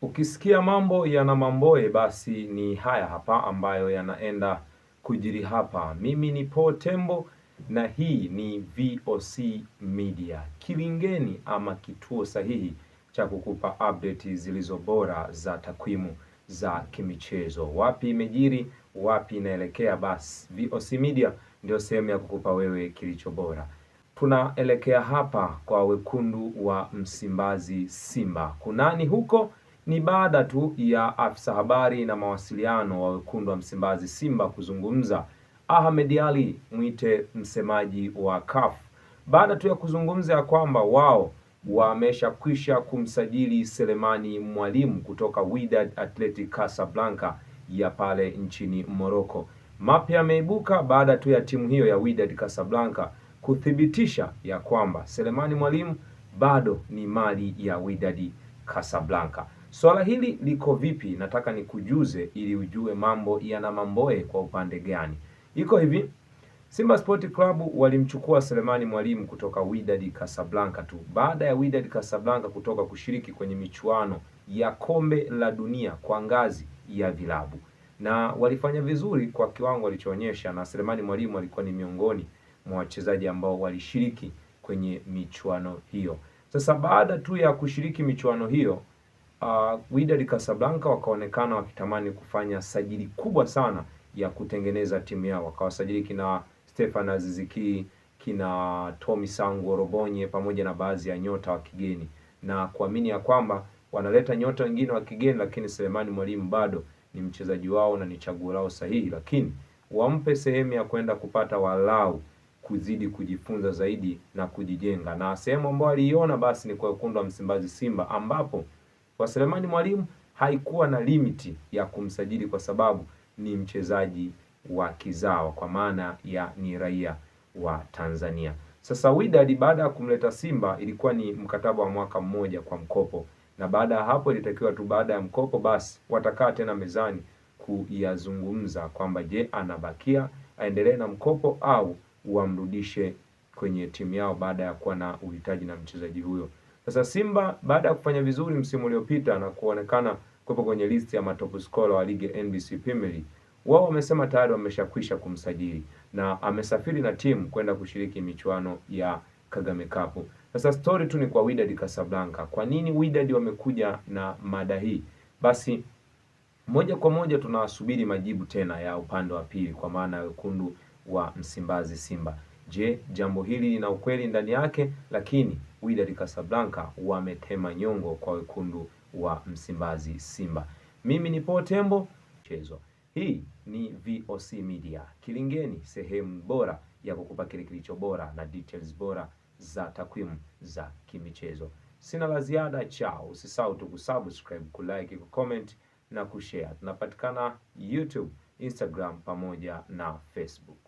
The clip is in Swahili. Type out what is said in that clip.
Ukisikia mambo yana mamboe, basi ni haya hapa ambayo yanaenda kujiri hapa. Mimi ni Paul Tembo na hii ni VOC Media, kilingeni ama kituo sahihi cha kukupa update zilizo bora za takwimu za kimichezo. Wapi imejiri, wapi inaelekea, basi VOC Media ndio sehemu ya kukupa wewe kilicho bora. Tunaelekea hapa kwa wekundu wa Msimbazi Simba. Kunani huko? Ni baada tu ya afisa habari na mawasiliano wa wekundu wa Msimbazi Simba kuzungumza, Ahmed Ally, mwite msemaji wa CAF, baada tu ya kuzungumza ya kwamba wao wameshakwisha kumsajili Selemani Mwalimu kutoka Wydad Athletic Casablanca ya pale nchini Morocco. Mapya yameibuka baada tu ya timu hiyo ya Wydad Casablanca kuthibitisha ya kwamba Selemani Mwalimu bado ni mali ya Wydad Casablanca. Swala hili liko vipi? Nataka nikujuze ili ujue mambo yana mamboe kwa upande gani. Iko hivi, Simba Sport Club walimchukua Selemani Mwalimu kutoka Wydad Casablanca tu baada ya Wydad Casablanca kutoka kushiriki kwenye michuano ya kombe la dunia kwa ngazi ya vilabu, na walifanya vizuri kwa kiwango walichoonyesha, na Selemani Mwalimu alikuwa ni miongoni mwa wachezaji ambao walishiriki kwenye michuano hiyo. Sasa baada tu ya kushiriki michuano hiyo, Wydad Casablanca wakaonekana wakitamani kufanya sajili kubwa sana ya kutengeneza timu yao. Wakawasajili kina Stefan Aziz Ki, kina Tommy Sango Robonye pamoja na baadhi ya nyota wa kigeni, na kuamini ya kwamba wanaleta nyota wengine wa kigeni, lakini Selemani Mwalimu bado ni mchezaji wao na ni chaguo lao sahihi, lakini wampe sehemu ya kwenda kupata walau kuzidi kujifunza zaidi na kujijenga, na sehemu ambayo aliiona basi ni kwa wekundu wa Msimbazi Simba, ambapo kwa Selemani Mwalimu haikuwa na limiti ya kumsajili kwa sababu ni mchezaji wa kizawa, kwa maana ya ni raia wa Tanzania. Sasa Wydad baada ya kumleta Simba ilikuwa ni mkataba wa mwaka mmoja kwa mkopo, na baada ya hapo ilitakiwa tu baada ya mkopo basi watakaa tena mezani kuyazungumza kwamba je, anabakia aendelee na mkopo au wamrudishe kwenye timu yao baada ya kuwa na uhitaji na mchezaji huyo. Sasa Simba baada ya kufanya vizuri msimu uliopita na kuonekana kupo kwenye listi ya matop scorer wa ligi NBC Premier League, wao wamesema tayari wameshakwisha kumsajili na amesafiri na timu kwenda kushiriki michuano ya Kagame Cup. Sasa story tu ni kwa Wydad Casablanca. Kwa nini Wydad wamekuja na mada hii? Basi moja kwa moja tunasubiri majibu tena ya upande wa pili, kwa maana ya wekundu wa Msimbazi Simba. Je, jambo hili lina ukweli ndani yake? Lakini Wydad Casablanca wametema nyongo kwa wekundu wa Msimbazi Simba. Mimi ni Paul Tembo Chezo. Hii ni VOC Media, kilingeni, sehemu bora ya kukupa kile kilicho bora na details bora za takwimu za kimichezo. Sina la ziada, chao. Usisahau tu kusubscribe, kulike, kucomment na kushare. Tunapatikana YouTube, Instagram pamoja na Facebook.